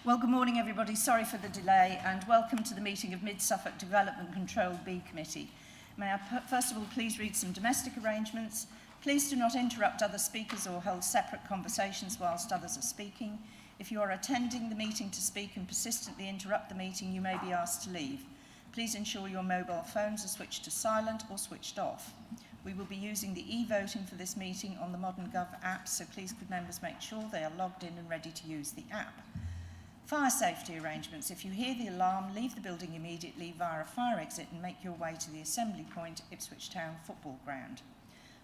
Well, good morning, everybody. Sorry for the delay, and welcome to the meeting of Mid-Suffolk Development Control B Committee. May I first of all please read some domestic arrangements. Please do not interrupt other speakers or hold separate conversations whilst others are speaking. If you are attending the meeting to speak and persistently interrupt the meeting, you may be asked to leave. Please ensure your mobile phones are switched to silent or switched off. We will be using the e-voting for this meeting on the Modern Gov app, so please could members make sure they are logged in and ready to use the app. Fire safety arrangements. If you hear the alarm, leave the building immediately via a fire exit and make your way to the assembly point, Ipswich Town Football Ground.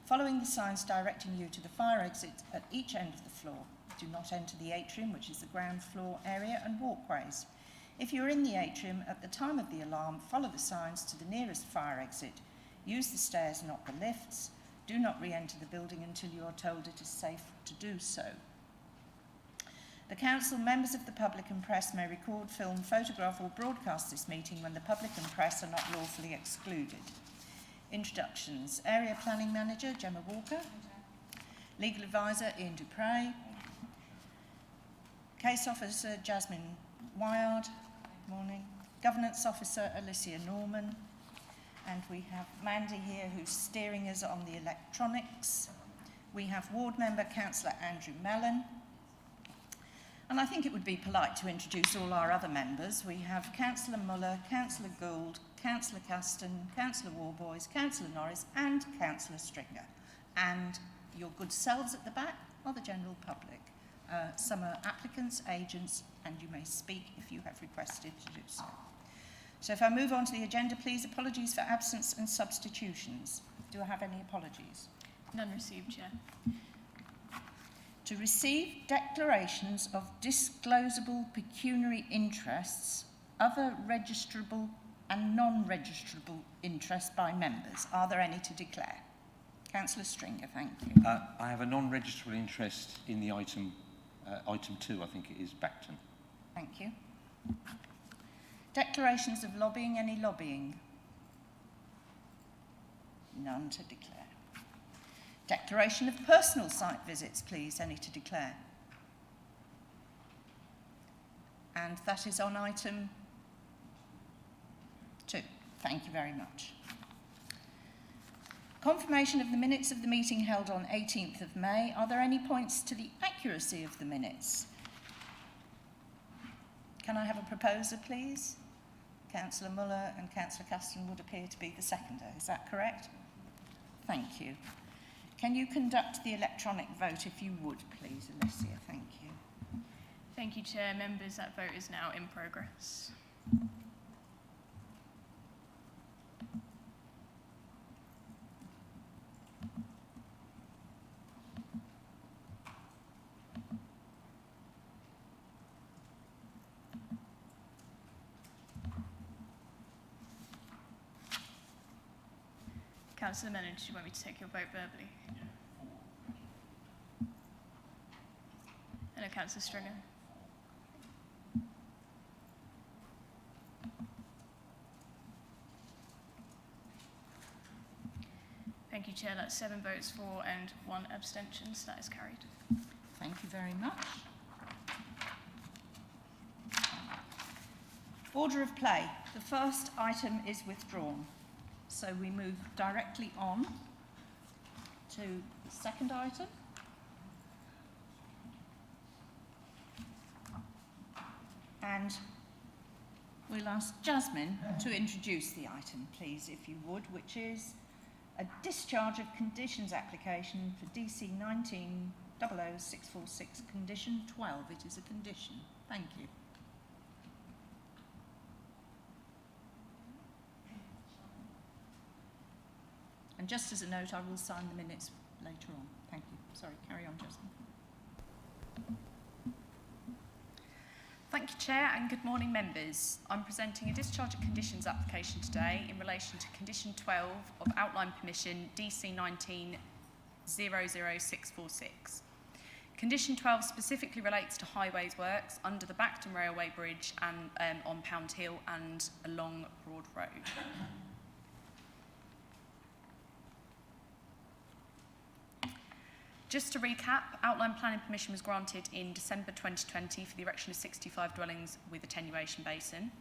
Following the signs directing you to the fire exit at each end of the floor. Do not enter the atrium, which is the ground floor area, and walkways. If you're in the atrium at the time of the alarm, follow the signs to the nearest fire exit. Use the stairs, not the lifts. Do not re-enter the building until you are told it is safe to do so. The Council, members of the public and press may record, film, photograph or broadcast this meeting when the public and press are not lawfully excluded. Introductions. Area Planning Manager, Gemma Walker. Legal Advisor, Ian Dupre. Case Officer, Jasmine Wyard. Morning. Governance Officer, Alicia Norman. And we have Mandy here who's steering us on the electronics. We have Ward Member, Councillor Andrew Mellon. And I think it would be polite to introduce all our other members. We have Councillor Muller, Councillor Gould, Councillor Caston, Councillor Warboys, Councillor Norris and Councillor Stringer. And your good selves at the back are the general public. Some are applicants, agents, and you may speak if you have requested to do so. So if I move on to the agenda, please, apologies for absence and substitutions. Do I have any apologies? None received, Chair. To receive declarations of disclosable pecuniary interests, other registrable and non-registrable interests by members. Are there any to declare? Councillor Stringer, thank you. I have a non-registrable interest in the item 2, I think it is, Bacton. Thank you. Declarations of lobbying, any lobbying? None to declare. Declaration of personal site visits, please, any to declare? And that is on item 2. Thank you very much. Confirmation of the minutes of the meeting held on 18th of May. Are there any points to the accuracy of the minutes? Can I have a proposer, please? Councillor Muller and Councillor Caston would appear to be the seconder. Is that correct? Thank you. Can you conduct the electronic vote if you would, please, Alicia? Thank you. Thank you, Chair. Members, that vote is now in progress. Councillor Mellon, do you want me to take your vote verbally? Hello, Councillor Stringer. Thank you, Chair. That's 7 votes for and 1 abstention, so that is carried. Thank you very much. Order of play. The first item is withdrawn. So we move directly on to the second item. And we'll ask Jasmine to introduce the item, please, if you would, which is a discharge of conditions application for DC 19-00646, condition 12. It is a condition. Thank you. And just as a note, I will sign the minutes later on. Thank you. Sorry, carry on, Jasmine. Thank you, Chair, and good morning, members. I'm presenting a discharge of conditions application today in relation to condition 12 of outline permission DC 19-00646. Condition 12 specifically relates to highways works under the Bacton Railway Bridge and on Pound Hill and along Broad Road. Just to recap, outline planning permission was granted in December 2020 for the erection of 65 dwellings with attenuation basin.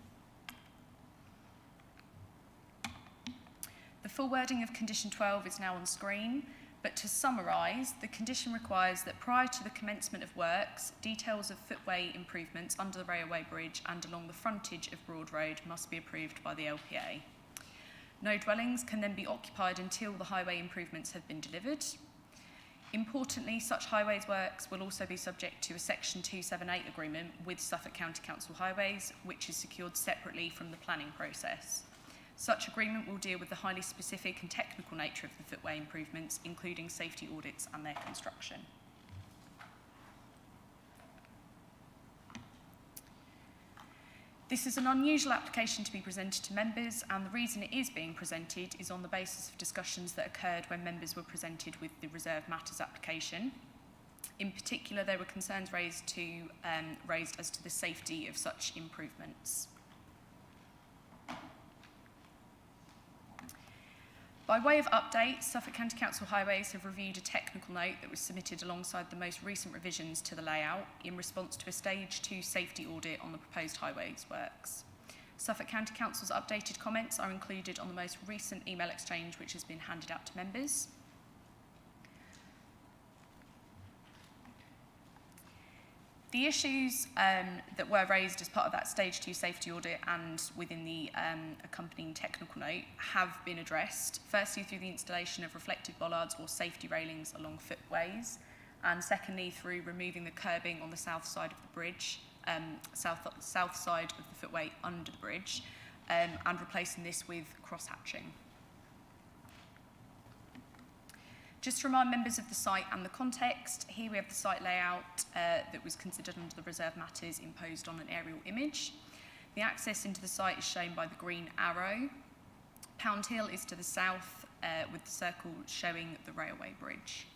The full wording of condition 12 is now on screen, but to summarise, the condition requires that prior to the commencement of works, details of footway improvements under the railway bridge and along the frontage of Broad Road must be approved by the LPA. No dwellings can then be occupied until the highway improvements have been delivered. Importantly, such highways works will also be subject to a Section 278 agreement with Suffolk County Council Highways, which is secured separately from the planning process. Such agreement will deal with the highly specific and technical nature of the footway improvements, including safety audits and their construction. This is an unusual application to be presented to members, and the reason it is being presented is on the basis of discussions that occurred when members were presented with the Reserved Matters application. In particular, there were concerns raised as to the safety of such improvements. By way of update, Suffolk County Council Highways have reviewed a technical note that was submitted alongside the most recent revisions to the layout in response to a Stage 2 safety audit on the proposed highways works. Suffolk County Council's updated comments are included on the most recent email exchange, which has been handed out to members. The issues that were raised as part of that Stage 2 safety audit and within the accompanying technical note have been addressed, firstly through the installation of reflective bollards or safety railings along footways, and secondly through removing the curbing on the south side of the bridge, south side of the footway under the bridge, and replacing this with cross-hatching. Just to remind members of the site and the context, here we have the site layout that was considered under the Reserved Matters imposed on an aerial image. The access into the site is shown by the green arrow. Pound Hill is to the south, with the circle showing the railway bridge.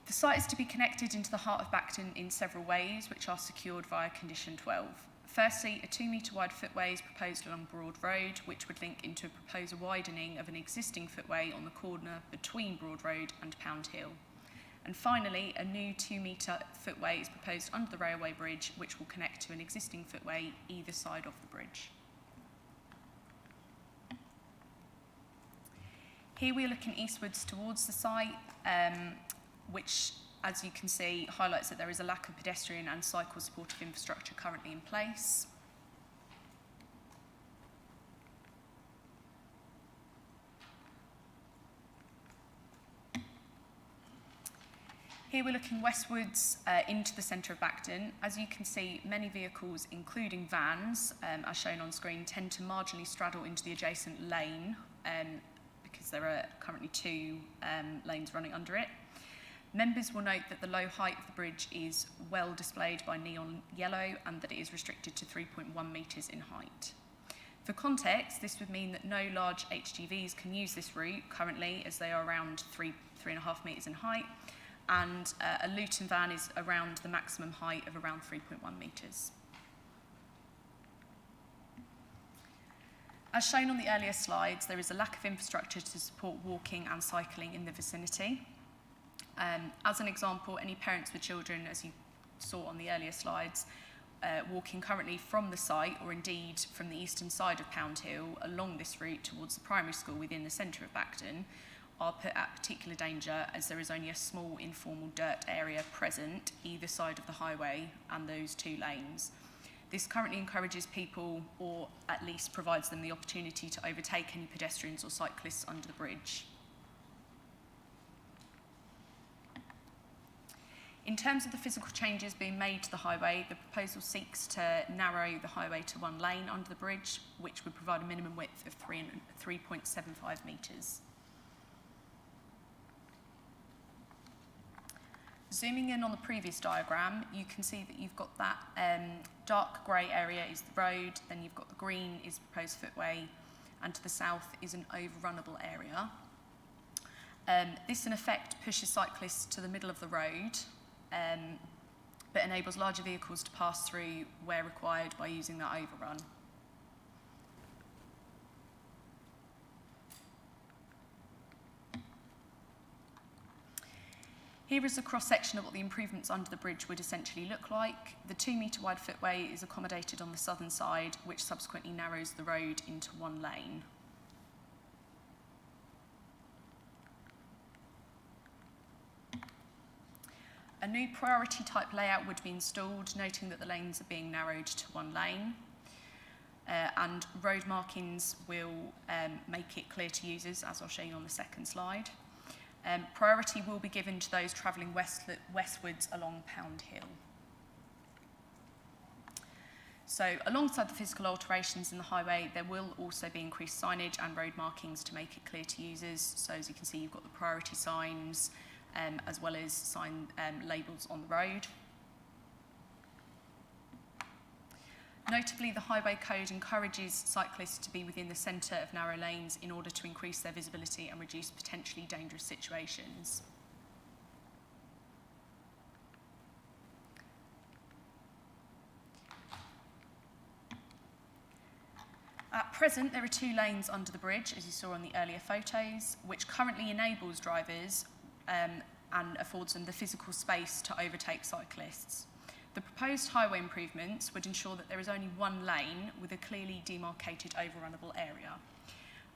The site is to be connected into the heart of Bacton in several ways, which are secured via condition 12. Firstly, a 2-metre wide footway is proposed along Broad Road, which would link into a proposed widening of an existing footway on the corner between Broad Road and Pound Hill. And finally, a new 2-metre footway is proposed under the railway bridge, which will connect to an existing footway either side of the bridge. Here we are looking eastwards towards the site, which, as you can see, highlights that there is a lack of pedestrian and cycle supportive infrastructure currently in place. Here we're looking westwards into the centre of Bacton. As you can see, many vehicles, including vans, as shown on screen, tend to marginally straddle into the adjacent lane because there are currently 2 lanes running under it. Members will note that the low height of the bridge is well displayed by neon yellow and that it is restricted to 3.1 metres in height. For context, this would mean that no large HGVs can use this route currently, as they are around 3.5 metres in height, and a Luton van is around the maximum height of around 3.1 metres. As shown on the earlier slides, there is a lack of infrastructure to support walking and cycling in the vicinity. As an example, any parents with children, as you saw on the earlier slides, walking currently from the site or indeed from the eastern side of Pound Hill along this route towards the primary school within the centre of Bacton are put at particular danger, as there is only a small informal dirt area present either side of the highway and those 2 lanes. This currently encourages people, or at least provides them the opportunity to overtake any pedestrians or cyclists under the bridge. In terms of the physical changes being made to the highway, the proposal seeks to narrow the highway to 1 lane under the bridge, which would provide a minimum width of 3.75 metres. Zooming in on the previous diagram, you can see that you've got that dark grey area is the road, then you've got the green is the proposed footway, and to the south is an overrunnable area. This in effect pushes cyclists to the middle of the road, but enables larger vehicles to pass through where required by using that overrun. Here is a cross-section of what the improvements under the bridge would essentially look like. The 2-metre wide footway is accommodated on the southern side, which subsequently narrows the road into one lane. A new priority type layout would be installed, noting that the lanes are being narrowed to one lane. And road markings will make it clear to users, as I'll show you on the second slide. Priority will be given to those travelling westwards along Pound Hill. So alongside the physical alterations in the highway, there will also be increased signage and road markings to make it clear to users. So as you can see, you've got the priority signs, as well as sign labels on the road. Notably, the highway code encourages cyclists to be within the centre of narrow lanes in order to increase their visibility and reduce potentially dangerous situations. At present, there are 2 lanes under the bridge, as you saw on the earlier photos, which currently enables drivers and affords them the physical space to overtake cyclists. The proposed highway improvements would ensure that there is only one lane with a clearly demarcated overrunnable area.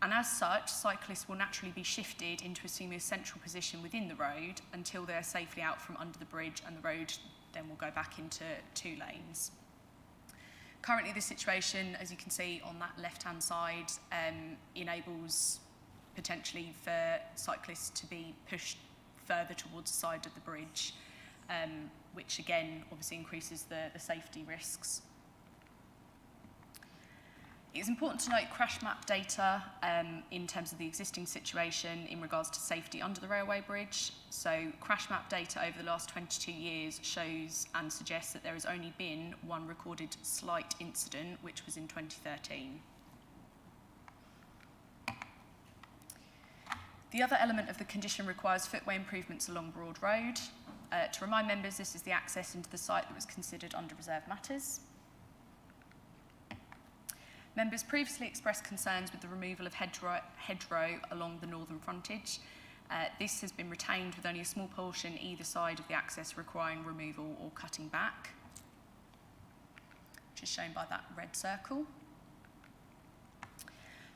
And as such, cyclists will naturally be shifted into assuming a central position within the road until they are safely out from under the bridge, and the road then will go back into 2 lanes. Currently, this situation, as you can see on that left-hand side, enables potentially for cyclists to be pushed further towards the side of the bridge, which again obviously increases the safety risks. It is important to note crash map data in terms of the existing situation in regards to safety under the railway bridge. So crash map data over the last 22 years shows and suggests that there has only been one recorded slight incident, which was in 2013. The other element of the condition requires footway improvements along Broad Road. To remind members, this is the access into the site that was considered under reserved matters. Members previously expressed concerns with the removal of hedgerow along the northern frontage. This has been retained with only a small portion either side of the access requiring removal or cutting back, which is shown by that red circle.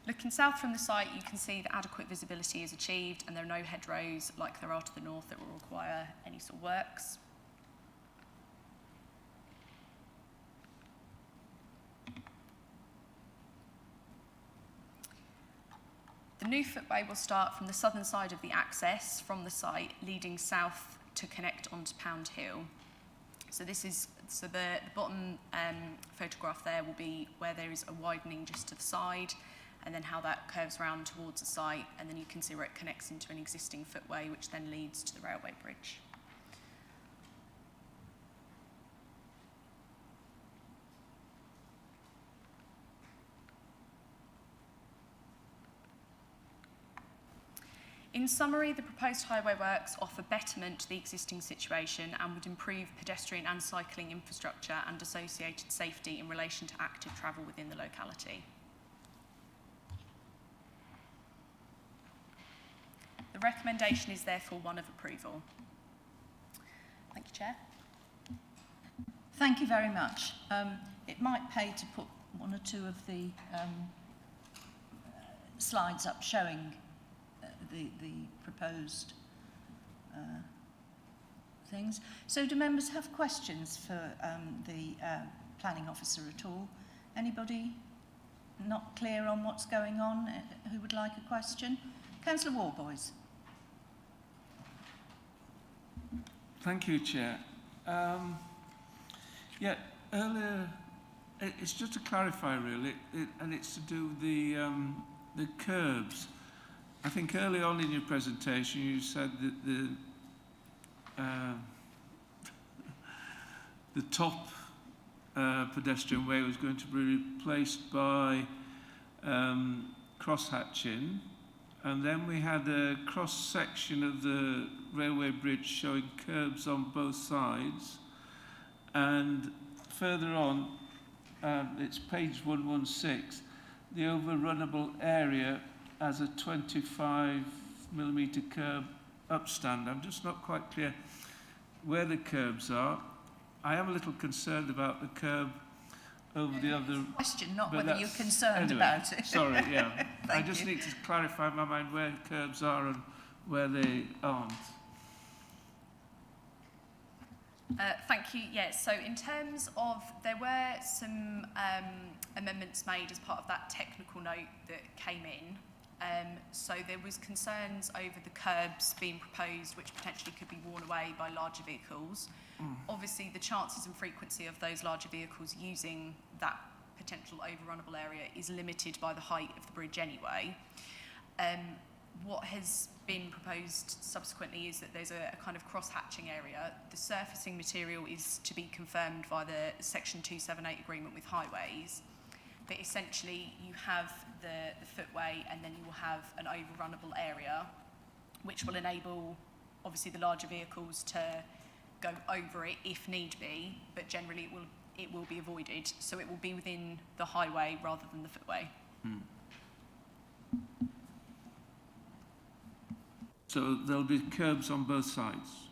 Looking south from the site, you can see that adequate visibility is achieved and there are no hedgerows like there are to the north that will require any sort of works. The new footway will start from the southern side of the access from the site, leading south to connect onto Pound Hill. So the bottom photograph there will be where there is a widening just to the side, and then how that curves around towards the site, and then you can see where it connects into an existing footway, which then leads to the railway bridge. In summary, the proposed highway works offer betterment to the existing situation and would improve pedestrian and cycling infrastructure and associated safety in relation to active travel within the locality. The recommendation is therefore one of approval. Thank you, Chair. Thank you very much. It might pay to put 1 or 2 of the slides up showing the proposed things. So do members have questions for the planning officer at all? Anybody not clear on what's going on who would like a question? Councillor Warboys. Thank you, Chair. Earlier, it's just to clarify really, and it's to do with the curbs. I think early on in your presentation you said that the top pedestrian way was going to be replaced by cross-hatching, and then we had a cross-section of the railway bridge showing curbs on both sides, and further on, it's page 116, the overrunnable area as a 25mm curb upstand. I'm just not quite clear where the curbs are. I am a little concerned about the curb over the other... Question, not but whether you're that's- concerned anyway, about it. Sorry, yeah. I Thank just you. need to clarify in my mind where curbs are and where they aren't. Thank you. Yeah, so in terms of, there were some amendments made as part of that technical note that came in. So there was concerns over the curbs being proposed, which potentially could be worn away by larger vehicles. Obviously, the chances and frequency of those larger vehicles using that potential overrunnable area is limited by the height of the bridge anyway. What has been proposed subsequently is that there's a kind of cross-hatching area. The surfacing material is to be confirmed by the Section 278 agreement with highways. But essentially, you have the footway and then you will have an overrunnable area, which will enable, obviously, the larger vehicles to go over it if need be, but generally it will be avoided. So it will be within the highway rather than the footway. So there'll be curbs on both sides.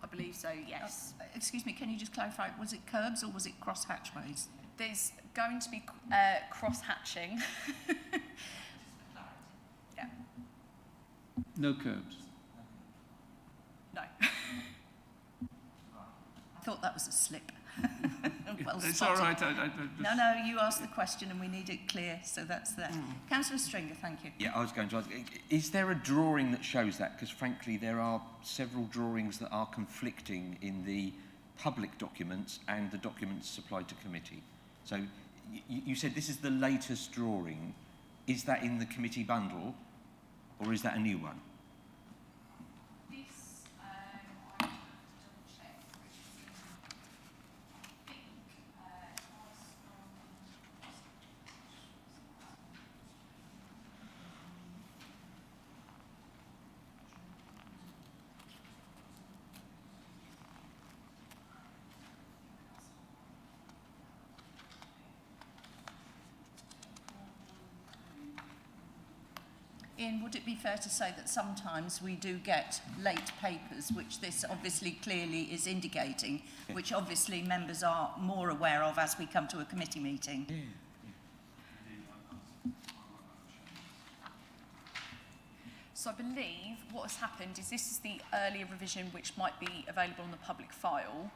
I believe so, yes. Excuse me, can you just clarify, was it curbs or was it cross-hatchways? There's going to be cross-hatching. Yeah. No curbs. No. I thought that was a slip. Well It's spotted. all right. I just... No, you asked the question and we need it clear, so that's there. Councillor Stringer, thank you. Yeah, I was going to ask, is there a drawing that shows that? Because frankly, there are several drawings that are conflicting in the public documents and the documents supplied to committee. So you said this is the latest drawing. Is that in the committee bundle or is that a new one? This, I have to double check. I think Ian, would it be fair to say that sometimes we do get late papers, which this obviously clearly is indicating, which obviously members are more aware of as we come to a committee meeting? So I believe what has happened is this is the earlier revision which might be available on the public file.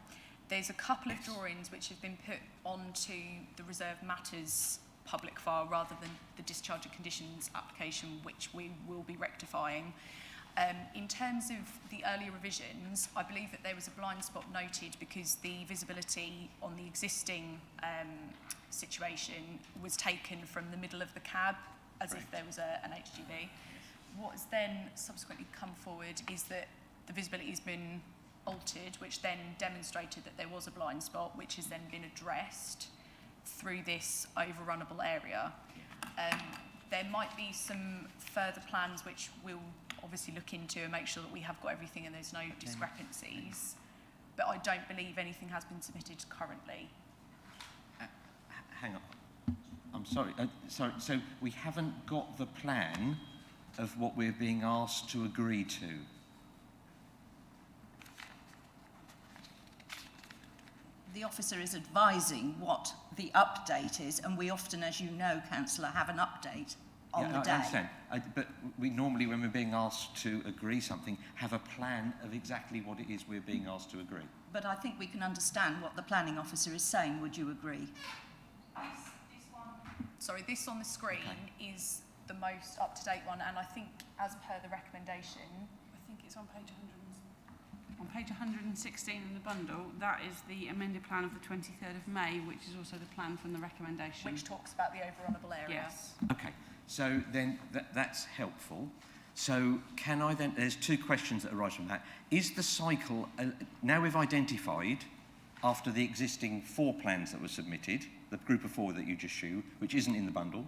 There's a couple of drawings which have been put onto the reserved matters public file rather than the discharge of conditions application, which we will be rectifying. In terms of the earlier revisions, I believe that there was a blind spot noted because the visibility on the existing situation was taken from the middle of the cab as if there was an HGV. What has then subsequently come forward is that the visibility has been altered, which then demonstrated that there was a blind spot, which has then been addressed through this overrunnable area. There might be some further plans which we'll obviously look into and make sure that we have got everything and there's no discrepancies, but I don't believe anything has been submitted currently. Hang on. I'm sorry. Sorry. So we haven't got the plan of what we're being asked to agree to. The officer is advising what the update is, and we often, as you know, Councillor, have an update on the day. I understand. But we normally, when we're being asked to agree something, have a plan of exactly what it is we're being asked to agree. But I think we can understand what the planning officer is saying. Would you agree? This on the screen is the most up-to-date one, and I think as per the recommendation, I think it's on page 116 in the bundle. That is the amended plan of the 23rd of May, which is also the plan from the recommendation. which talks about the overrunnable area. Yes. Okay. So then that's helpful. So can I then, there's two questions that arise from that. Is the cycle, now we've identified, after the existing 4 plans that were submitted, the group of 4 that you just showed, which isn't in the bundle,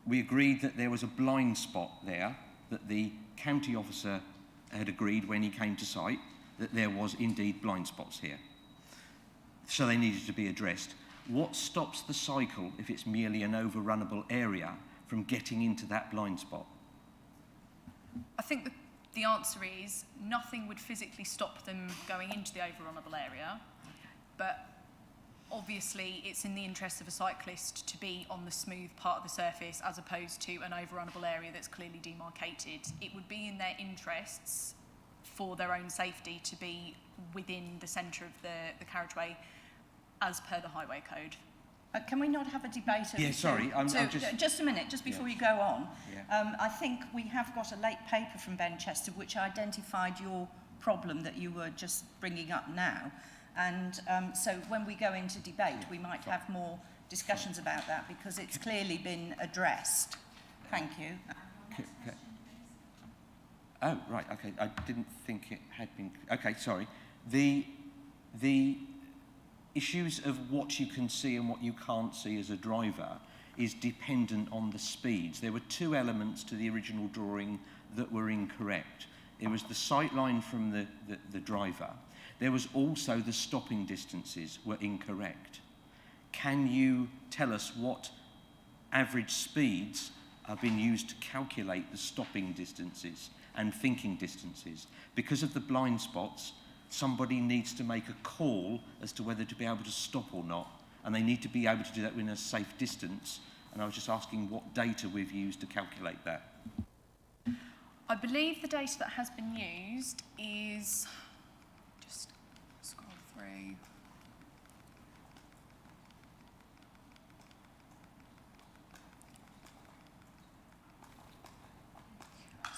we agreed that there was a blind spot there, that the county officer had agreed when he came to site, that there was indeed blind spots here. So they needed to be addressed. What stops the cycle, if it's merely an overrunnable area, from getting into that blind spot? I think the answer is nothing would physically stop them going into the over-runnable area, but obviously it's in the interest of a cyclist to be on the smooth part of the surface as opposed to an over-runnable area that's clearly demarcated. It would be in their interests for their own safety to be within the centre of the carriageway as per the highway code. Can we not have a debate? Yeah, sorry, I'm just a minute, just before you go on. Yeah. I think we have got a late paper from Ben Chester which identified your problem that you were just bringing up now. And so when we go into debate, we might have more discussions about that because it's clearly been addressed. Thank you. Okay. Oh, right, okay. I didn't think it had been... Okay, sorry. The issues of what you can see and what you can't see as a driver is dependent on the speeds. There were two elements to the original drawing that were incorrect. It was the sight line from the driver. There was also the stopping distances were incorrect. Can you tell us what average speeds have been used to calculate the stopping distances and thinking distances? Because of the blind spots, somebody needs to make a call as to whether to be able to stop or not, and they need to be able to do that within a safe distance. And I was just asking what data we've used to calculate that. I believe the data that has been used is, just scroll through.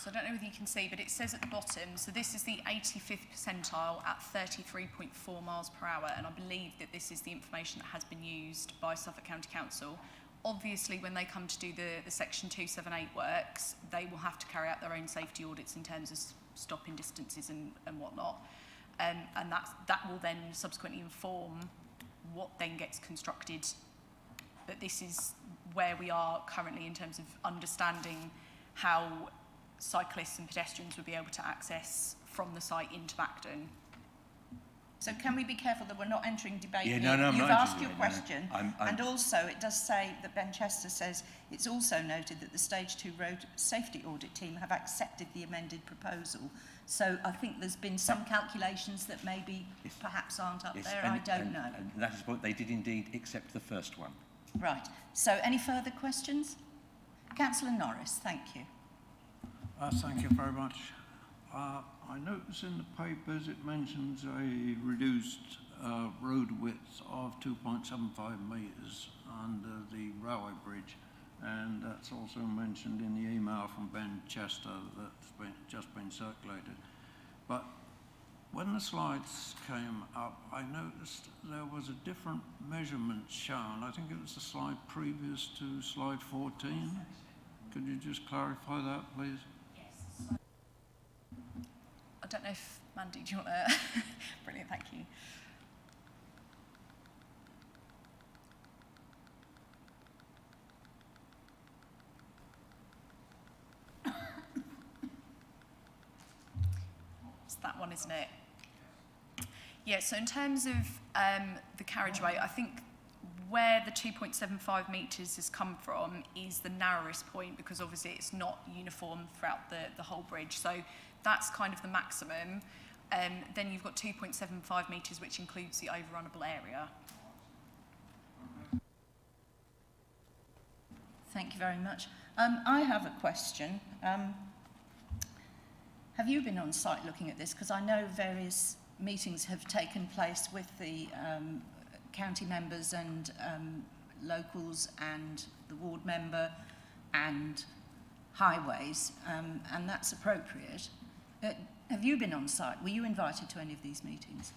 So I don't know whether you can see, but it says at the bottom, so this is the 85th percentile at 33.4 miles per hour, and I believe that this is the information that has been used by Suffolk County Council. Obviously, when they come to do the Section 278 works, they will have to carry out their own safety audits in terms of stopping distances and whatnot. And that will then subsequently inform what then gets constructed. But this is where we are currently in terms of understanding how cyclists and pedestrians would be able to access from the site into Bacton. So can we be careful that we're not entering debate Yeah, here? no, I'm You've not asked entering your it, no, no. question, I'm- and also it does say that Ben Chester says it's also noted that the Stage 2 Road Safety Audit team have accepted the amended proposal. So I think there's been some calculations that maybe Yes. perhaps aren't up Yes, there, and- I don't and- know. And that is what they did indeed, except the first one. Right, so any further questions? Councillor Norris, thank you. Thank you very much. I notice in the papers it mentions a reduced road width of 2.75 metres under the railway bridge, and that's also mentioned in the email from Ben Chester that's just been circulated. But when the slides came up, I noticed there was a different measurement shown. I think it was the slide previous to slide 14. Could you just clarify that, please? I don't know if, Mandy, do you want to... Brilliant, thank you. It's that one, isn't it? Yeah, so in terms of the carriageway, I think where the 2.75 metres has come from is the narrowest point, because obviously it's not uniform throughout the whole bridge. So that's kind of the maximum. Then you've got 2.75 metres, which includes the overrunnable area. Thank you very much. I have a question. Have you been on site looking at this? Because I know various meetings have taken place with the county members and locals and the ward member and highways, and that's appropriate. Have you been on site? Were you invited to any of these meetings?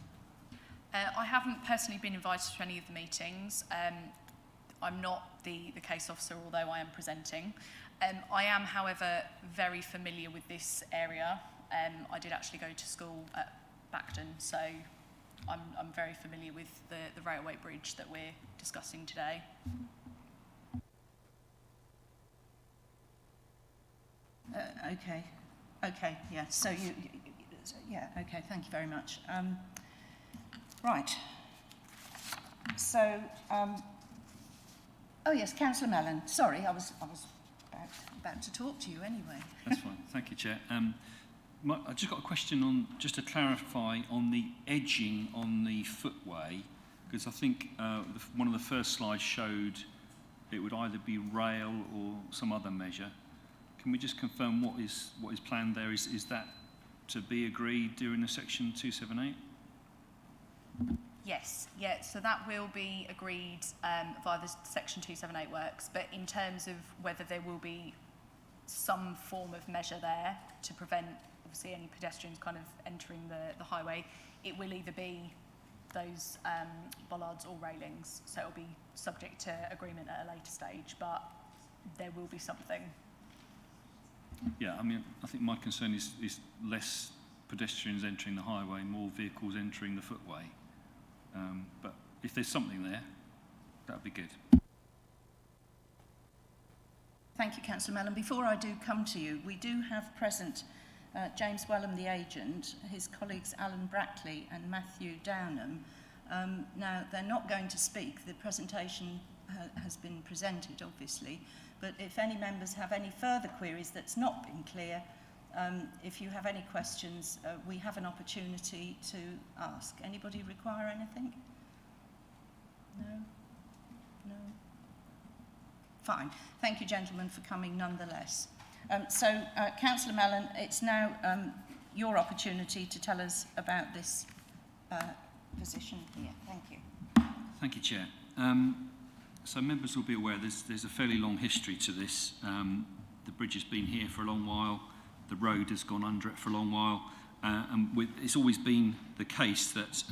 I haven't personally been invited to any of the meetings. I'm not the case officer, although I am presenting. I am, however, very familiar with this area. I did actually go to school at Bacton, so I'm very familiar with the railway bridge that we're discussing today. Okay, yeah, so yeah, okay, thank you very much. Right, so, oh yes, Councillor Mellon, sorry, I was about about to talk to you anyway. That's fine. Thank you, Chair. I've just got a question on, just to clarify, on the edging on the footway, because I think one of the first slides showed it would either be rail or some other measure. Can we just confirm what is planned there? Is that to be agreed during the section 278? Yes, yeah, so that will be agreed via the section 278 works, but in terms of whether there will be some form of measure there to prevent, obviously, any pedestrians kind of entering the highway, it will either be those bollards or railings, so it will be subject to agreement at a later stage, but there will be something. Yeah, I mean, I think my concern is less pedestrians entering the highway, more vehicles entering the footway. But if there's something there, that would be good. Thank you, Councillor Mellon. Before I do come to you, we do have present James Wellham, the agent, his colleagues Alan Brackley and Matthew Downham. Now, they're not going to speak. The presentation has been presented, obviously, but if any members have any further queries that's not been clear, if you have any questions, we have an opportunity to ask. Anybody require anything? No? No? Fine. Thank you, gentlemen, for coming nonetheless. Councillor Mellon, it's now your opportunity to tell us about this position here. Thank you. Thank you, Chair. So members will be aware there's a fairly long history to this. The bridge has been here for a long while. The road has gone under it for a long while. It's always been the case that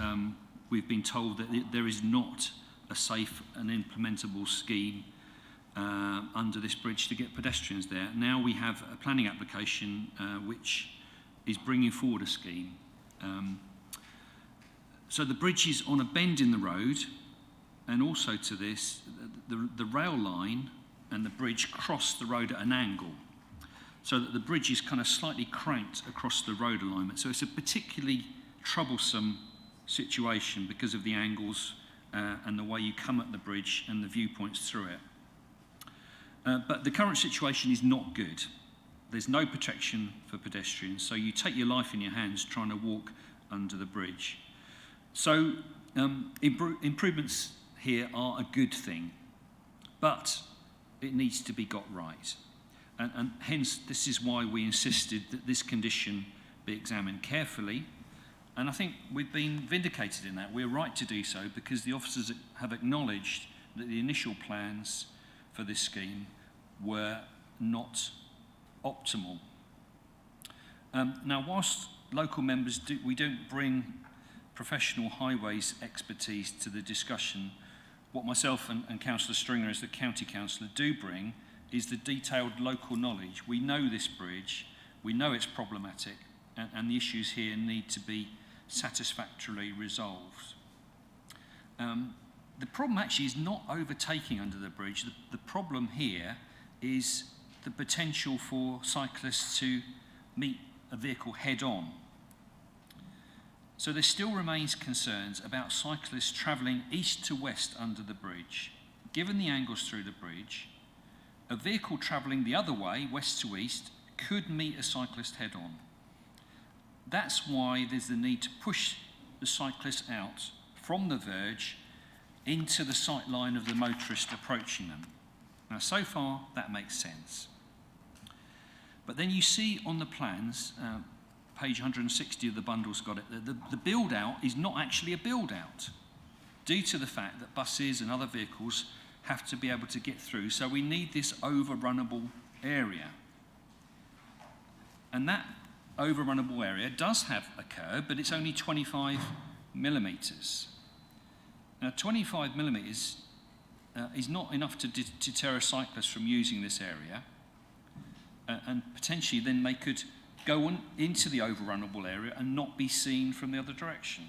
we've been told that there is not a safe and implementable scheme under this bridge to get pedestrians there. Now we have a planning application which is bringing forward a scheme. So the bridge is on a bend in the road, and also to this, the rail line and the bridge cross the road at an angle, so that the bridge is kind of slightly cranked across the road alignment. So it's a particularly troublesome situation because of the angles and the way you come at the bridge and the viewpoints through it. But the current situation is not good. There's no protection for pedestrians, so you take your life in your hands trying to walk under the bridge. So improvements here are a good thing, but it needs to be got right. And hence, this is why we insisted that this condition be examined carefully. And I think we've been vindicated in that. We're right to do so because the officers have acknowledged that the initial plans for this scheme were not optimal. Now, whilst local members we don't bring professional highways expertise to the discussion, what myself and Councillor Stringer as the County Councillor do bring is the detailed local knowledge. We know this bridge, we know it's problematic, and the issues here need to be satisfactorily resolved. The problem actually is not overtaking under the bridge. The problem here is the potential for cyclists to meet a vehicle head-on. So there still remains concerns about cyclists travelling east to west under the bridge. Given the angles through the bridge, a vehicle travelling the other way, west to east, could meet a cyclist head-on. That's why there's the need to push the cyclist out from the verge into the sight line of the motorist approaching them. Now, so far, that makes sense. But then you see on the plans, page 160 of the bundle's got it, the build-out is not actually a build-out due to the fact that buses and other vehicles have to be able to get through. So we need this overrunnable area. And that overrunnable area does have a curb, but it's only 25 millimetres. Now, 25 millimetres is not enough to deter a cyclist from using this area, and potentially then they could go on into the overrunnable area and not be seen from the other direction.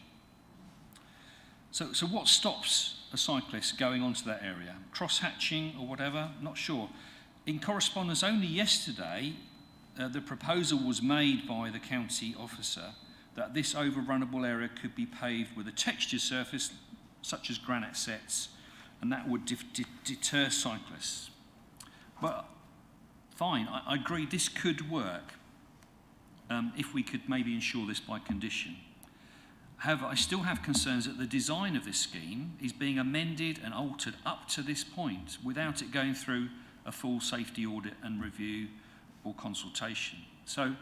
So what stops a cyclist going onto that area? Cross-hatching or whatever? Not sure. In correspondence only yesterday, the proposal was made by the county officer that this overrunnable area could be paved with a textured surface such as granite sets, and that would deter cyclists. But fine. I agree this could work if we could maybe ensure this by condition. However, I still have concerns that the design of this scheme is being amended and altered up to this point without it going through a full safety audit and review or consultation. So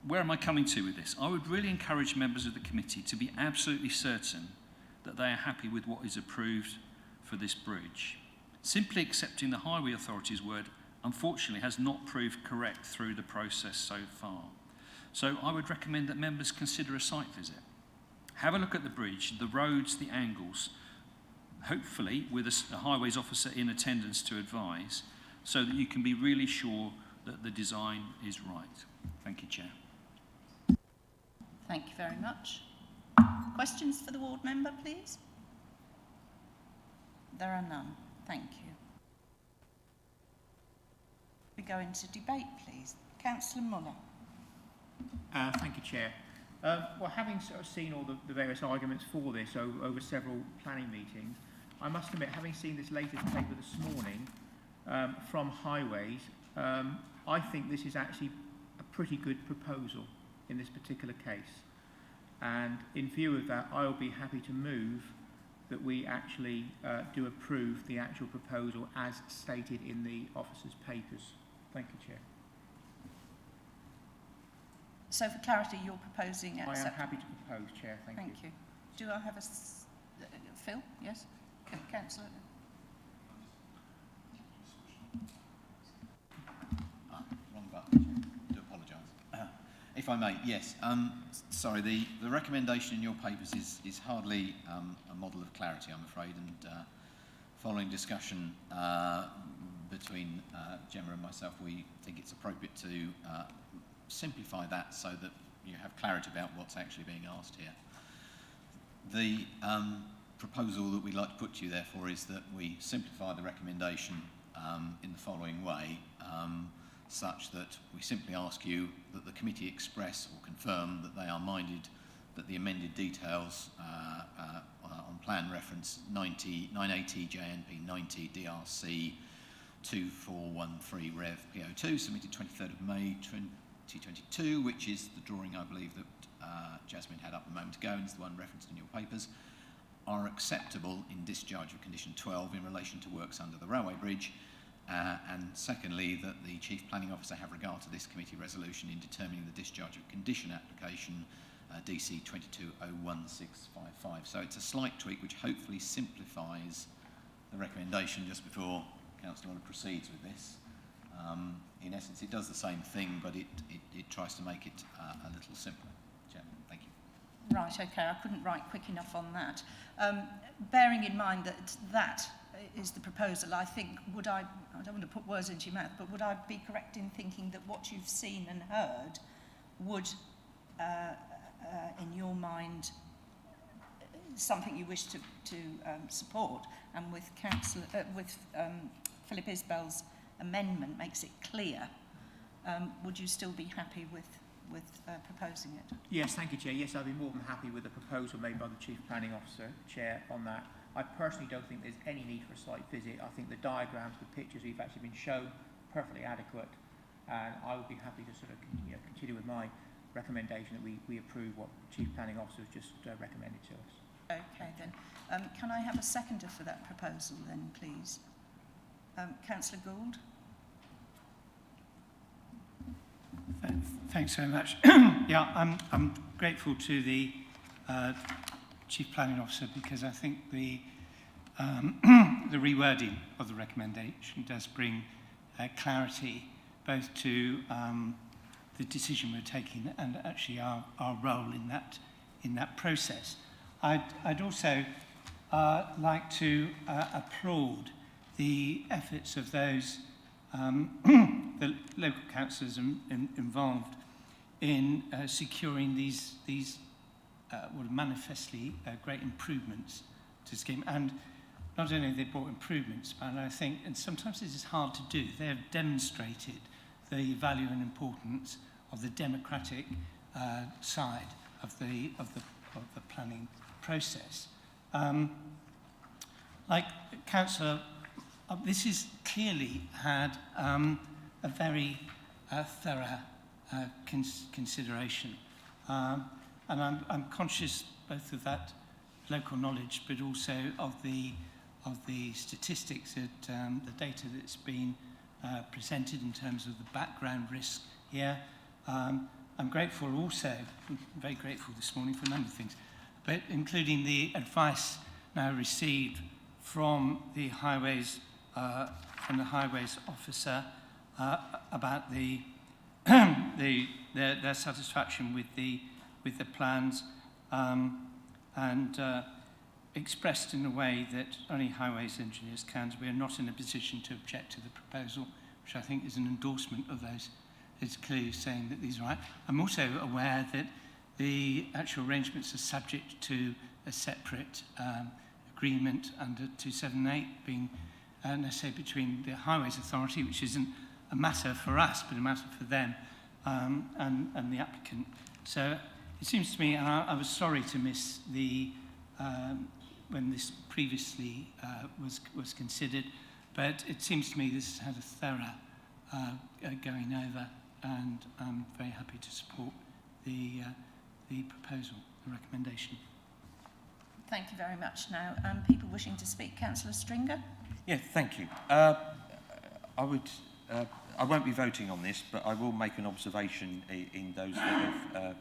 where am I coming to with this? I would really encourage members of the committee to be absolutely certain that they are happy with what is approved for this bridge. Simply accepting the Highway Authority's word, unfortunately, has not proved correct through the process so far. So I would recommend that members consider a site visit. Have a look at the bridge, the roads, the angles, hopefully with a highways officer in attendance to advise, so that you can be really sure that the design is right. Thank you, Chair. Thank you very much. Questions for the ward member, please? There are none. Thank you. We go into debate, please. Councillor Muller. Thank you, Chair. Well, having sort of seen all the various arguments for this over several planning meetings, I must admit, having seen this latest paper this morning from Highways, I think this is actually a pretty good proposal in this particular case. And in view of that, I will be happy to move that we actually do approve the actual proposal as stated in the officer's papers. Thank you, Chair. So for clarity, you're proposing I am accept. happy to propose, Chair. Thank you. Thank you. Do I have Phil? Yes? Councillor? Wrong button. I do apologise. If I may, yes. Sorry, the recommendation in your papers is hardly a model of clarity, I'm afraid, and following discussion between Gemma and myself, we think it's appropriate to simplify that so that you have clarity about what's actually being asked here. The proposal that we'd like to put to you, therefore, is that we simplify the recommendation in the following way, such that we simply ask you that the committee express or confirm that they are minded that the amended details on plan reference 980 JNP 90 DRC 2413 Rev PO2 submitted 23rd of May 2022, which is the drawing I believe that Jasmine had up a moment ago and is the one referenced in your papers, are acceptable in discharge of condition 12 in relation to works under the railway bridge, and secondly that the Chief Planning Officer have regard to this committee resolution in determining the discharge of condition application DC 220165. So it's a slight tweak which hopefully simplifies the recommendation just before Councillor Muller proceeds with this. In essence, it does the same thing, but it tries to make it a little simpler. Chairman, thank you. Right, okay, I couldn't write quick enough on that. Bearing in mind that that is the proposal, I think, I don't want to put words into your mouth, but would I be correct in thinking that what you've seen and heard would, in your mind, something you wish to support, and with Philip Isbell's amendment makes it clear, would you still be happy with proposing it? Yes, thank you, Chair. Yes, I'd be more than happy with the proposal made by the Chief Planning Officer, Chair, on that. I personally don't think there's any need for a site visit. I think the diagrams, the pictures we've actually been shown, perfectly adequate, and I would be happy to sort of continue with my recommendation that we approve what the Chief Planning Officer has just recommended to us. Okay, then. Can I have a seconder for that proposal, then, please? Councillor Gould. Thanks very much. Yeah, I'm grateful to the Chief Planning Officer because I think the rewording of the recommendation does bring clarity both to the decision we're taking and actually our role in that process. I'd also like to applaud the efforts of those the local councillors involved in securing these what are manifestly great improvements to the scheme. And not only have they brought improvements, but I think, and sometimes this is hard to do, they have demonstrated the value and importance of the democratic side of the planning process. Like Councillor, this has clearly had a very thorough consideration. And I'm conscious both of that local knowledge, but also of the statistics that the data that's been presented in terms of the background risk here. I'm grateful also, I'm very grateful this morning for a number of things, but including the advice now received from the highways officer about their satisfaction with the plans, and expressed in a way that only highways engineers can. We are not in a position to object to the proposal, which I think is an endorsement of those. It's clearly saying that these are right. I'm also aware that the actual arrangements are subject to a separate agreement under 278 being necessary between the Highways Authority, which isn't a matter for us, but a matter for them, and the applicant. So it seems to me, and I was sorry to miss the when this previously was considered, but it seems to me this has had a thorough going over, and I'm very happy to support the proposal, the recommendation. Thank you very much. Now, people wishing to speak, Councillor Stringer. Yeah, thank you. I won't be voting on this, but I will make an observation in those that have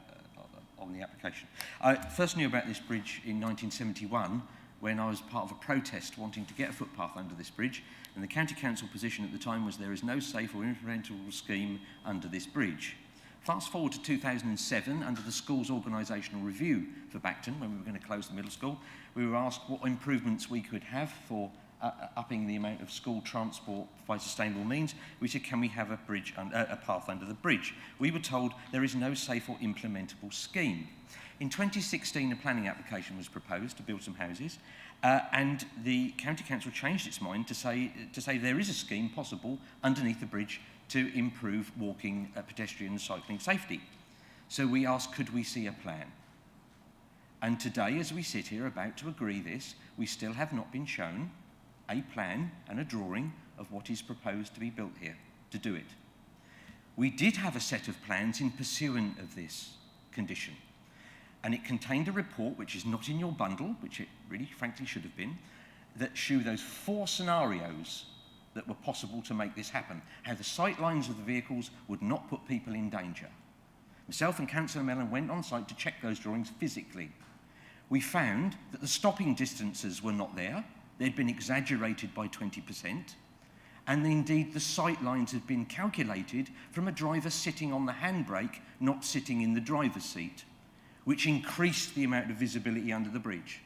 on the application. I first knew about this bridge in 1971 when I was part of a protest wanting to get a footpath under this bridge, and the County Council position at the time was there is no safe or implementable scheme under this bridge. Fast forward to 2007, under the school's organisational review for Bacton, when we were going to close the middle school, we were asked what improvements we could have for upping the amount of school transport by sustainable means. We said, can we have a path under the bridge? We were told there is no safe or implementable scheme. In 2016, a planning application was proposed to build some houses, and the County Council changed its mind to say there is a scheme possible underneath the bridge to improve walking, pedestrian and cycling safety. So we asked, could we see a plan? And today, as we sit here about to agree this, we still have not been shown a plan and a drawing of what is proposed to be built here to do it. We did have a set of plans in pursuant of this condition, and it contained a report, which is not in your bundle, which it really frankly should have been, that show those 4 scenarios that were possible to make this happen, how the sight lines of the vehicles would not put people in danger. Myself and Councillor Mellon went on site to check those drawings physically. We found that the stopping distances were not there. They'd been exaggerated by 20%, and indeed the sight lines had been calculated from a driver sitting on the handbrake, not sitting in the driver's seat, which increased the amount of visibility under the bridge.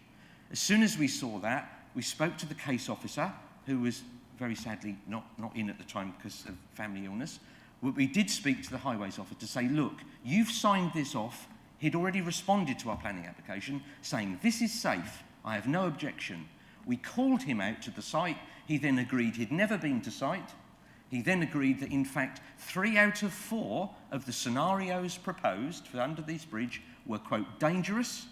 As soon as we saw that, we spoke to the case officer, who was very sadly not in at the time because of family illness. We did speak to the highways officer to say, look, you've signed this off. He'd already responded to our planning application saying, this is safe, I have no objection. We called him out to the site. He then agreed he'd never been to site. He then agreed that, in fact, 3 out of 4 of the scenarios proposed for under this bridge were, quote, dangerous,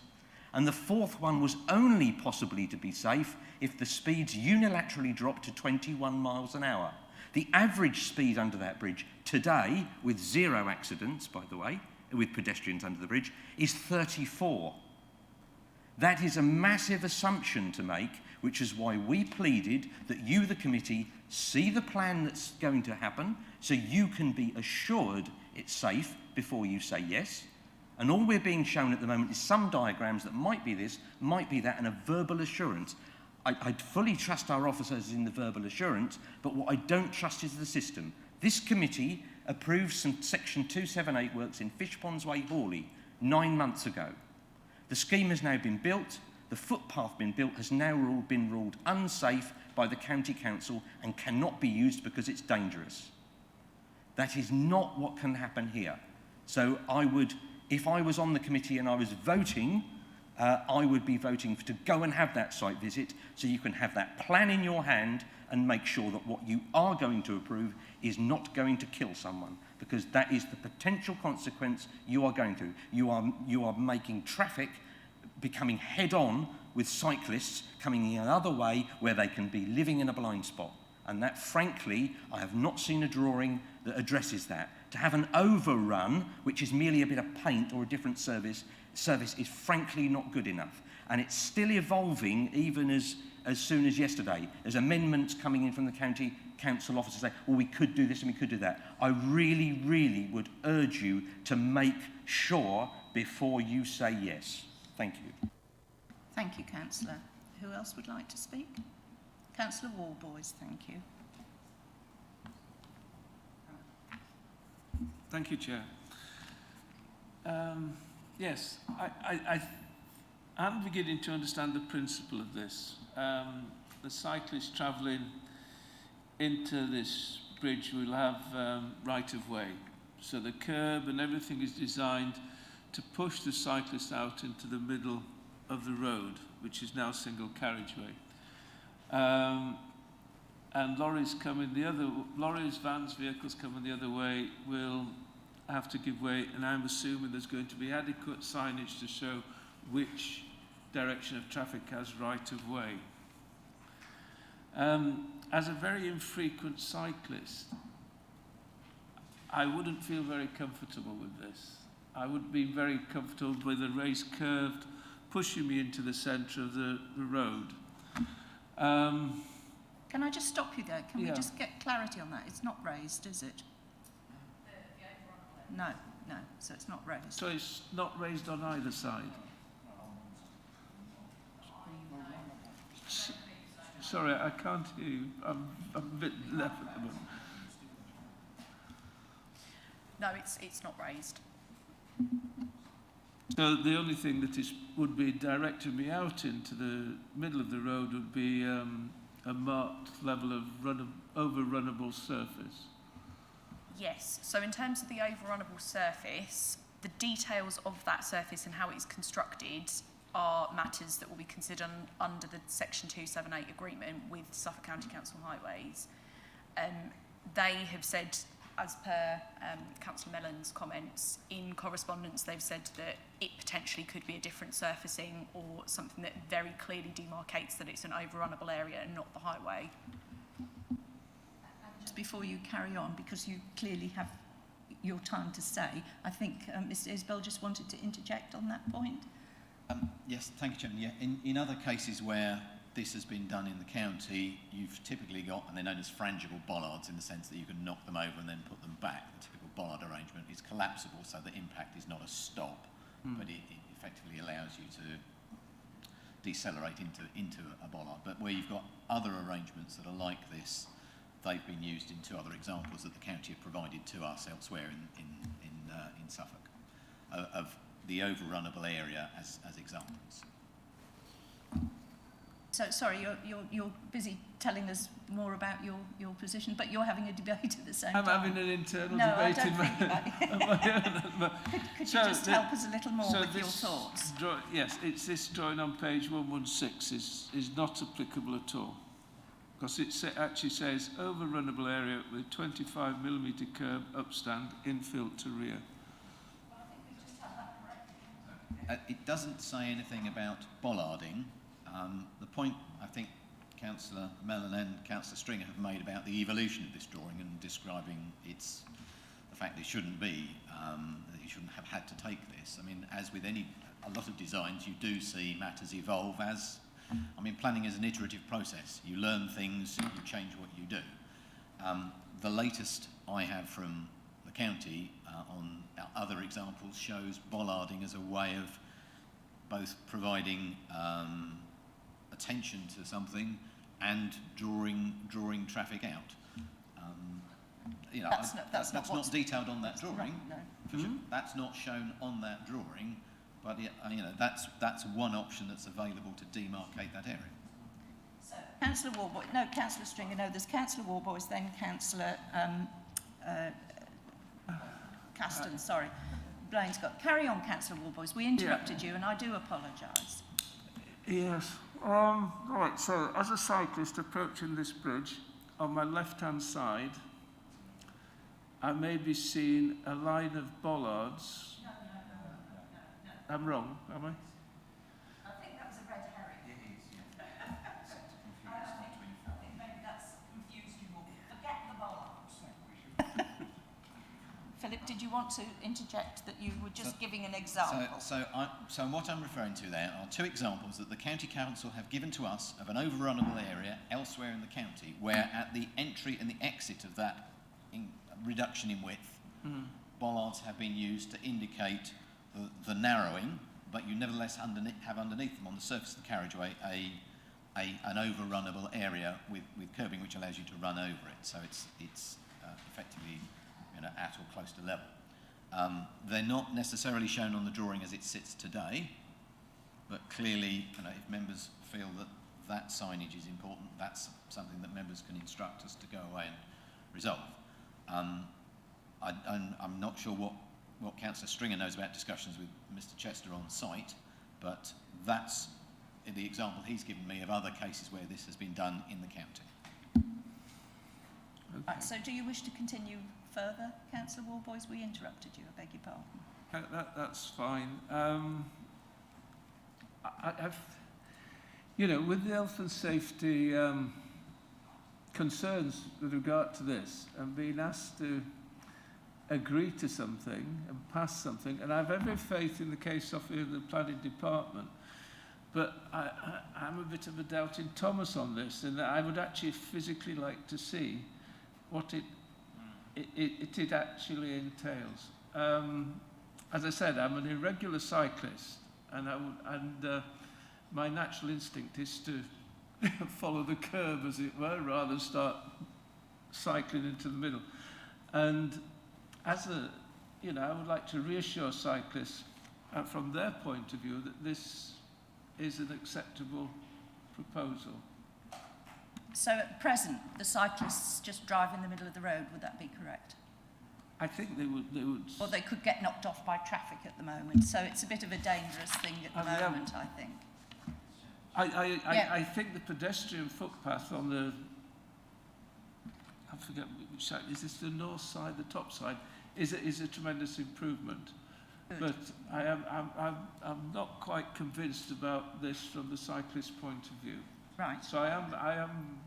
and the 4th one was only possibly to be safe if the speeds unilaterally dropped to 21 miles an hour. The average speed under that bridge today, with 0 accidents, by the way, with pedestrians under the bridge, is 34. That is a massive assumption to make, which is why we pleaded that you, the committee, see the plan that's going to happen so you can be assured it's safe before you say yes. And all we're being shown at the moment is some diagrams that might be this, might be that, and a verbal assurance. I fully trust our officers in the verbal assurance, but what I don't trust is the system. This committee approved some Section 278 works in Fishponds Way, Hawley, 9 months ago. The scheme has now been built. The footpath been built has now been ruled unsafe by the County Council and cannot be used because it's dangerous. That is not what can happen here. So I would, if I was on the committee and I was voting, I would be voting to go and have that site visit so you can have that plan in your hand and make sure that what you are going to approve is not going to kill someone, because that is the potential consequence you are going through. You are making traffic becoming head-on with cyclists coming the other way where they can be living in a blind spot. And that, frankly, I have not seen a drawing that addresses that. To have an overrun, which is merely a bit of paint or a different service is frankly not good enough. And it's still evolving even as soon as yesterday. There's amendments coming in from the county council office to say, well, we could do this and we could do that. I really, really would urge you to make sure before you say yes. Thank you. Thank you, Councillor. Who else would like to speak? Councillor Warboys, thank you. Thank you, Chair. Yes, I'm beginning to understand the principle of this. The cyclist travelling into this bridge will have right-of-way. So the curb and everything is designed to push the cyclist out into the middle of the road, which is now single carriageway. And lorries, vans, vehicles coming the other way will have to give way, and I'm assuming there's going to be adequate signage to show which direction of traffic has right of way. As a very infrequent cyclist, I wouldn't feel very comfortable with this. I would be very comfortable with a raised curve pushing me into the centre of the road. Can I just stop you there? Can Yeah. we just get clarity on that? It's not raised, is it? No, so it's not raised. So it's not raised on either side. Sorry, I can't hear you. I'm a bit left at the moment. No, it's not raised. So the only thing that would be directing me out into the middle of the road would be a marked level of overrunnable surface. Yes, so in terms of the overrunnable surface, the details of that surface and how it's constructed are matters that will be considered under the Section 278 agreement with Suffolk County Council Highways. They have said, as per Councillor Mellon's comments, in correspondence they've said that it potentially could be a different surfacing or something that very clearly demarcates that it's an overrunnable area and not the highway. Just before you carry on, because you clearly have your time to say, I think Mr Isbell just wanted to interject on that point. Yes, thank you, Chairman. Yeah, in other cases where this has been done in the county, you've typically got, and they're known as frangible bollards in the sense that you can knock them over and then put them back. The typical bollard arrangement is collapsible, so the impact is not a stop, but it effectively allows you to decelerate into a bollard. But where you've got other arrangements that are like this, they've been used in two other examples that the county have provided to us elsewhere in Suffolk of the overrunnable area as examples. So, sorry, you're busy telling us more about your position, but you're having a debate at the same time. I'm having an internal no, debate I don't think in my own. Could you just help us a little more with your thoughts? Yes, it's this drawing on page 116 is not applicable at all. Because it actually says overrunnable area with 25mm curb upstand, infill to rear. It doesn't say anything about bollarding. The point I think Councillor Mellon and Councillor Stringer have made about the evolution of this drawing and describing the fact that it shouldn't be, that you shouldn't have had to take this. I mean, as with a lot of designs, you do see matters evolve as, planning is an iterative process. You learn things, you change what you do. The latest I have from the county on other examples shows bollarding as a way of both providing attention to something and drawing traffic out. That's not detailed on that drawing. No. That's not shown on that drawing, but that's one option that's available to demarcate that area. So, Councillor Warboys, no, Councillor Stringer, no, there's Councillor Warboys, then Councillor Caston, sorry. Blaine's got. Carry on, Councillor Warboys. We interrupted you, and I do apologise. Yes. Right, so as a cyclist approaching this bridge, on my left-hand side, I may be seeing a line of bollards. No. I'm wrong, am I? I think that was a red herring. It is, yeah. I think maybe that's confused you did you want to interject that you were just giving an example? So what I'm referring to there are two examples that the County Council have given to us of an overrunnable area elsewhere in the county, where at the entry and the exit of that reduction in width, bollards have been used to indicate the narrowing, but you nevertheless have underneath them on the surface of the carriageway an overrunnable area with curbing which allows you to run over it. So it's effectively at or close to level. They're not necessarily shown on the drawing as it sits today, but clearly, if members feel that signage is important, that's something that members can instruct us to go away and resolve. I'm not sure what Councillor Stringer knows about discussions with Mr. Chester on site, but that's the example he's given me of other cases where this has been done in the county. Okay. Right, so do you wish to continue further, Councillor Warboys? We interrupted you, I beg your pardon. That's fine. I've, with the health and safety concerns with regard to this, and being asked to agree to something and pass something, and I have every faith in the case officer of the planning department, but I'm a bit of a doubting Thomas on this, in that I would actually physically like to see what it actually entails. As I said, I'm an irregular cyclist, and my natural instinct is to follow the curve, as it were, rather than start cycling into the middle. And I would like to reassure cyclists, from their point of view, that this is an acceptable proposal. So at present, the cyclists just drive in the middle of the road, would that be correct? I think they would. Or they could get knocked off by traffic at the moment, so it's a bit of a dangerous thing at the moment, I think. I think the pedestrian footpath on the, I forget which side, is this the north side, the top side, is a tremendous improvement. Good. But I'm not quite convinced about this from the cyclist point of view. Right. So I am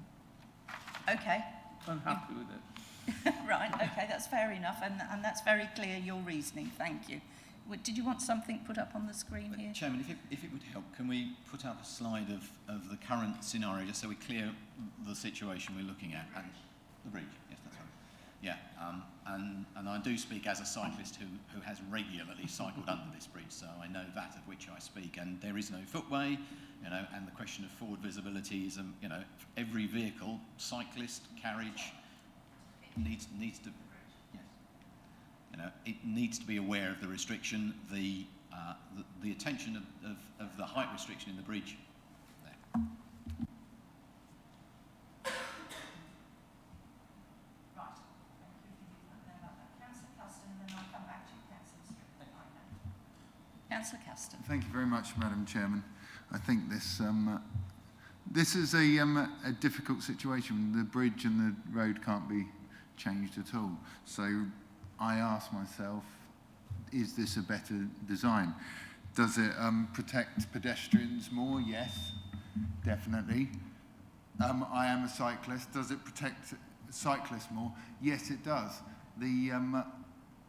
okay. Unhappy with it. Right, okay, that's fair enough, and that's very clear, your reasoning, thank you. Did you want something put up on the screen here? Chairman, if it would help, can we put up a slide of the current scenario, just so we clear the situation we're looking at? And the bridge, yes, that's right. Yeah, and I do speak as a cyclist who has regularly cycled under this bridge, so I know that of which I speak, and there is no footway, and the question of forward visibility is, every vehicle, cyclist, carriage, needs to, yes, it needs to be aware of the restriction, the attention of the height restriction in the bridge. There. Right. Councillor Caston, and then I'll come back to you, Councillor Caston. Thank you very much, Madam Chairman. I think this is a difficult situation. The bridge and the road can't be changed at all. So I ask myself, is this a better design? Does it protect pedestrians more? Yes, definitely. I am a cyclist. Does it protect cyclists more? Yes, it does.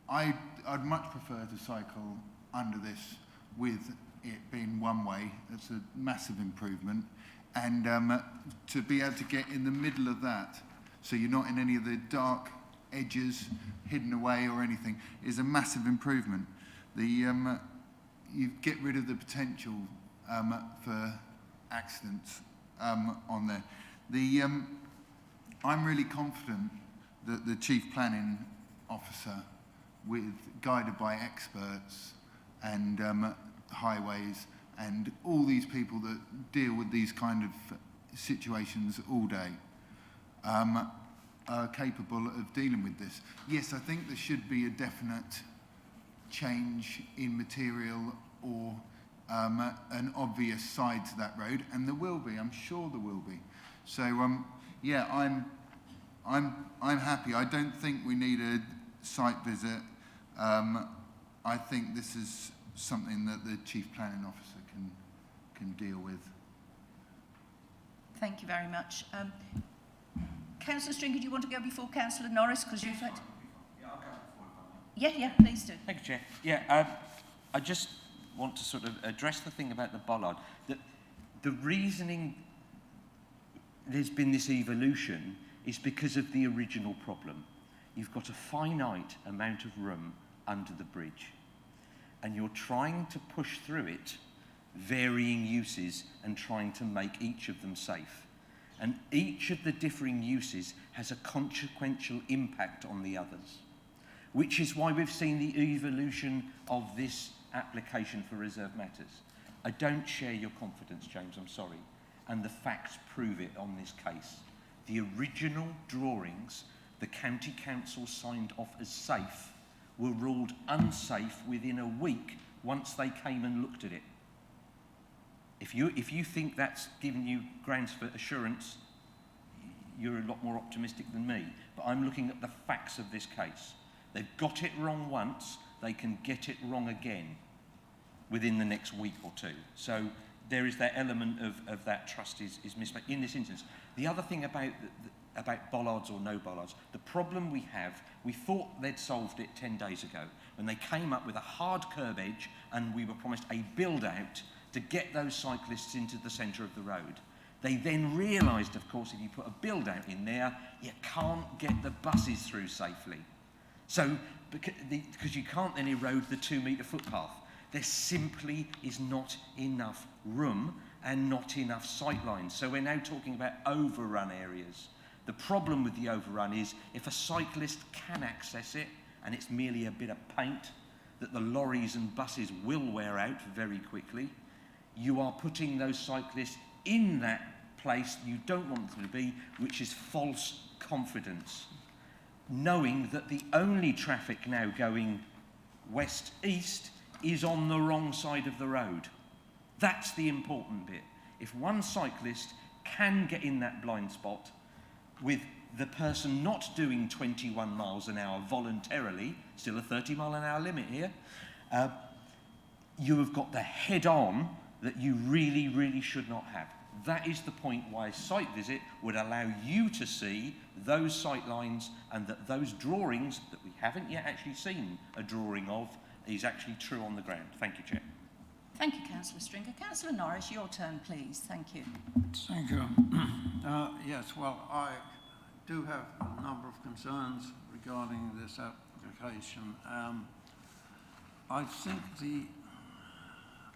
I'd much prefer to cycle under this with it being one way. That's a massive improvement. And to be able to get in the middle of that, so you're not in any of the dark edges hidden away or anything, is a massive improvement. You get rid of the potential for accidents on there. I'm really confident that the Chief Planning Officer, guided by experts and highways and all these people that deal with these kind of situations all day, are capable of dealing with this. Yes, I think there should be a definite change in material or an obvious side to that road, and there will be. I'm sure there will be. So yeah, I'm happy. I don't think we need a site visit. I think this is something that the Chief Planning Officer can deal with. Thank you very much. Councillor Stringer, do you want to go before Councillor Norris? Because you've had... Yeah, I'll go before if I Yeah, please do. Thank you, Chair. Yeah, I just want to sort of address the thing about the bollard. The reasoning there's been this evolution is because of the original problem. You've got a finite amount of room under the bridge, and you're trying to push through it varying uses and trying to make each of them safe. And each of the differing uses has a consequential impact on the others, which is why we've seen the evolution of this application for reserved matters. I don't share your confidence, James, I'm sorry, and the facts prove it on this case. The original drawings the County Council signed off as safe were ruled unsafe within a week once they came and looked at it. If you think that's giving you grounds for assurance, you're a lot more optimistic than me. But I'm looking at the facts of this case. They've got it wrong once, they can get it wrong again within the next week or two. So there is that element of that trust is misplaced in this instance. The other thing about bollards or no bollards, the problem we have, we thought they'd solved it 10 days ago when they came up with a hard curb edge and we were promised a build-out to get those cyclists into the centre of the road. They then realised, of course, if you put a build-out in there, you can't get the buses through safely. So, because you can't then erode the 2-metre footpath. There simply is not enough room and not enough sight lines. So we're now talking about overrun areas. The problem with the overrun is if a cyclist can access it and it's merely a bit of paint that the lorries and buses will wear out very quickly, you are putting those cyclists in that place you don't want them to be, which is false confidence. Knowing that the only traffic now going west-east is on the wrong side of the road. That's the important bit. If one cyclist can get in that blind spot with the person not doing 21 miles an hour voluntarily, still a 30 mile an hour limit here, you have got the head-on that you really, really should not have. That is the point why a site visit would allow you to see those sight lines and that those drawings that we haven't yet actually seen a drawing of is actually true on the ground. Thank you, Chair. Thank you, Councillor Stringer. Councillor Norris, your turn, please. Thank you. Thank you. Yes, well, I do have a number of concerns regarding this application. I think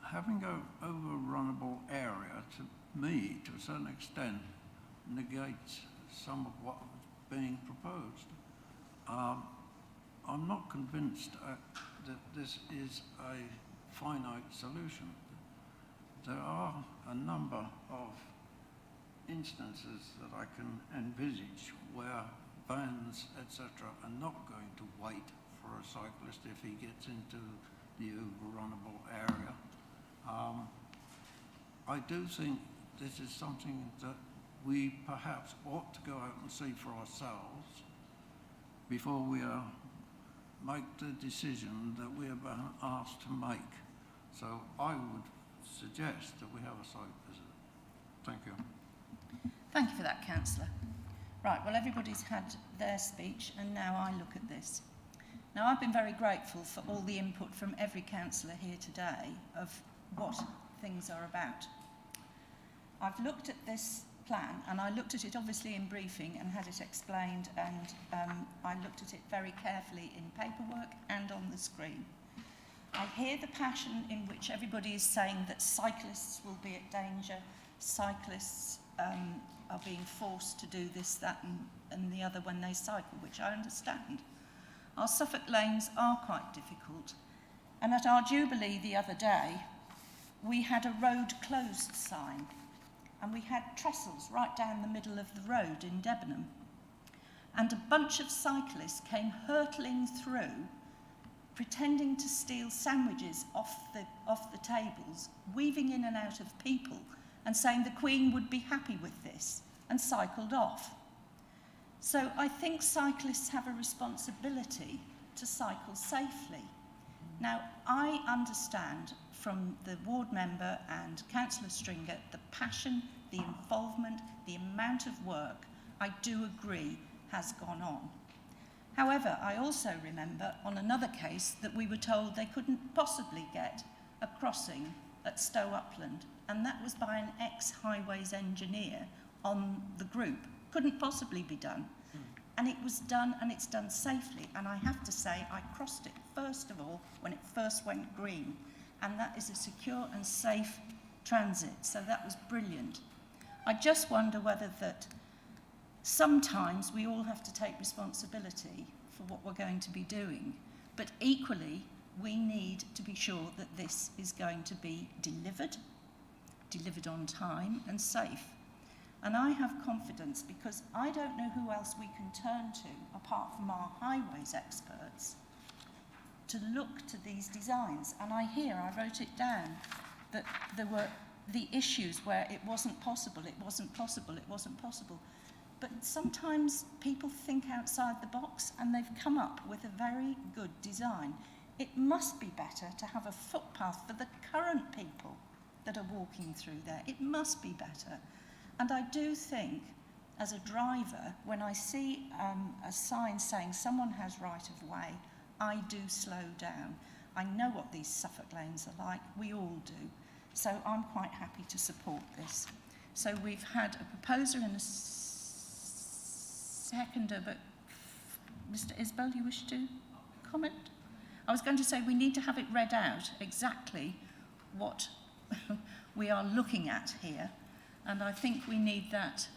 having an overrunnable area, to me, to a certain extent, negates some of what was being proposed. I'm not convinced that this is a finite solution. There are a number of instances that I can envisage where vans, etc., are not going to wait for a cyclist if he gets into the overrunnable area. I do think this is something that we perhaps ought to go out and see for ourselves before we make the decision that we are being asked to make. So I would suggest that we have a site visit. Thank you. Thank you for that, Councillor. Right, well, everybody's had their speech, and now I look at this. Now, I've been very grateful for all the input from every councillor here today of what things are about. I've looked at this plan, and I looked at it obviously in briefing and had it explained, and I looked at it very carefully in paperwork and on the screen. I hear the passion in which everybody is saying that cyclists will be at danger, cyclists are being forced to do this, that and the other when they cycle, which I understand. Our Suffolk lanes are quite difficult, and at our Jubilee the other day, we had a road closed sign, and we had trestles right down the middle of the road in Debenham. And a bunch of cyclists came hurtling through, pretending to steal sandwiches off the tables, weaving in and out of people, and saying the Queen would be happy with this, and cycled off. So I think cyclists have a responsibility to cycle safely. Now, I understand from the ward member and Councillor Stringer the passion, the involvement, the amount of work, I do agree, has gone on. However, I also remember on another case that we were told they couldn't possibly get a crossing at Stow Upland, and that was by an ex-highways engineer on the group. Couldn't possibly be done. And it was done, and it's done safely. And I have to say, I crossed it first of all when it first went green, and that is a secure and safe transit. So that was brilliant. I just wonder whether that sometimes we all have to take responsibility for what we're going to be doing, but equally we need to be sure that this is going to be delivered on time and safe. And I have confidence because I don't know who else we can turn to apart from our highways experts to look to these designs. And I wrote it down, that there were the issues where it wasn't possible. But sometimes people think outside the box and they've come up with a very good design. It must be better to have a footpath for the current people that are walking through there. It must be better. And I do think, as a driver, when I see a sign saying someone has right of way, I do slow down. I know what these Suffolk lanes are like. We all do. So I'm quite happy to support this. So we've had a proposer and a seconder, but Mr. Isbell, you wish to comment? I was going to say we need to have it read out exactly what we are looking at here, and I think we need that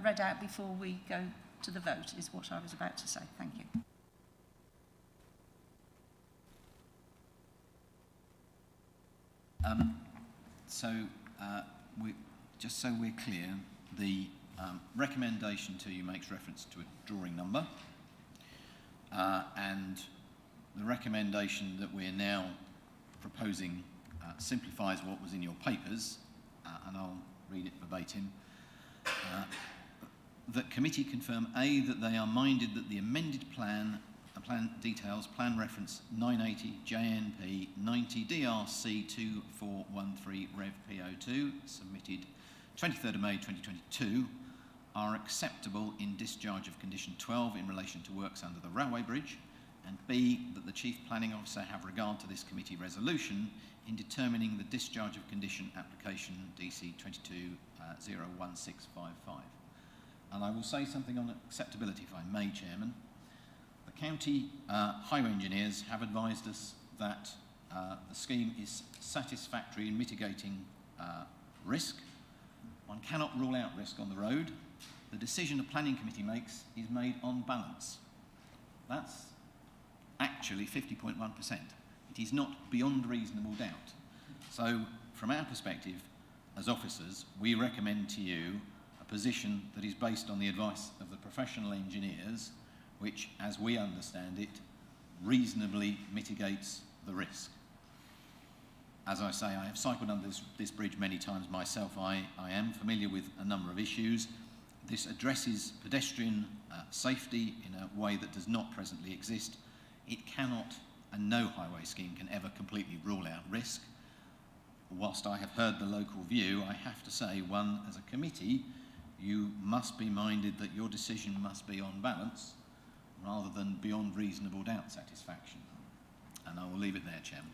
read out before we go to the vote, is what I was about to say. Thank you. Just so we're clear, the recommendation to you makes reference to a drawing number, and the recommendation that we're now proposing simplifies what was in your papers, and I'll read it verbatim. That committee confirm A, that they are minded that the amended plan details, plan reference 980 JNP 90 DRC 2413 Rev PO2, submitted 23rd of May 2022, are acceptable in discharge of condition 12 in relation to works under the railway bridge, and B, that the Chief Planning Officer have regard to this committee resolution in determining the discharge of condition application DC 22-01655. And I will say something on acceptability, if I may, Chairman. The county highway engineers have advised us that the scheme is satisfactory in mitigating risk. One cannot rule out risk on the road. The decision a planning committee makes is made on balance. That's actually 50.1%. It is not beyond reasonable doubt. So, from our perspective, as officers, we recommend to you a position that is based on the advice of the professional engineers, which, as we understand it, reasonably mitigates the risk. As I say, I have cycled under this bridge many times myself. I am familiar with a number of issues. This addresses pedestrian safety in a way that does not presently exist. It cannot, and no highway scheme can ever completely rule out risk. Whilst I have heard the local view, I have to say, one, as a committee, you must be minded that your decision must be on balance rather than beyond reasonable doubt satisfaction. And I will leave it there, Chairman.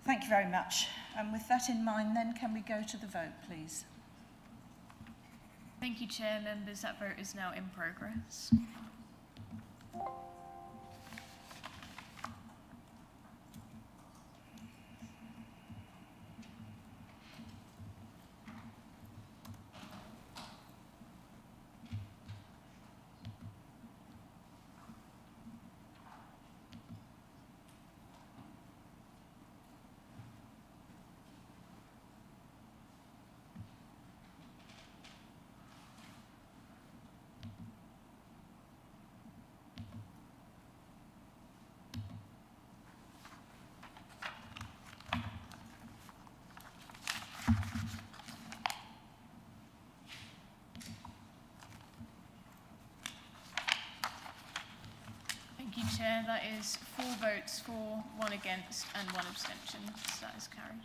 Thank you very much. And with that in mind, then, can we go to the vote, please? Thank you, Chair. Members, that vote is now in progress. Thank you, Chair. That is 4 votes for, 1 against and 1 abstention. So that is carried.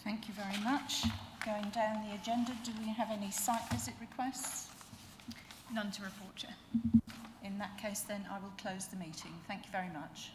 Thank you very much. Going down the agenda, do we have any site visit requests? None to report, Chair. In that case, then, I will close the meeting. Thank you very much.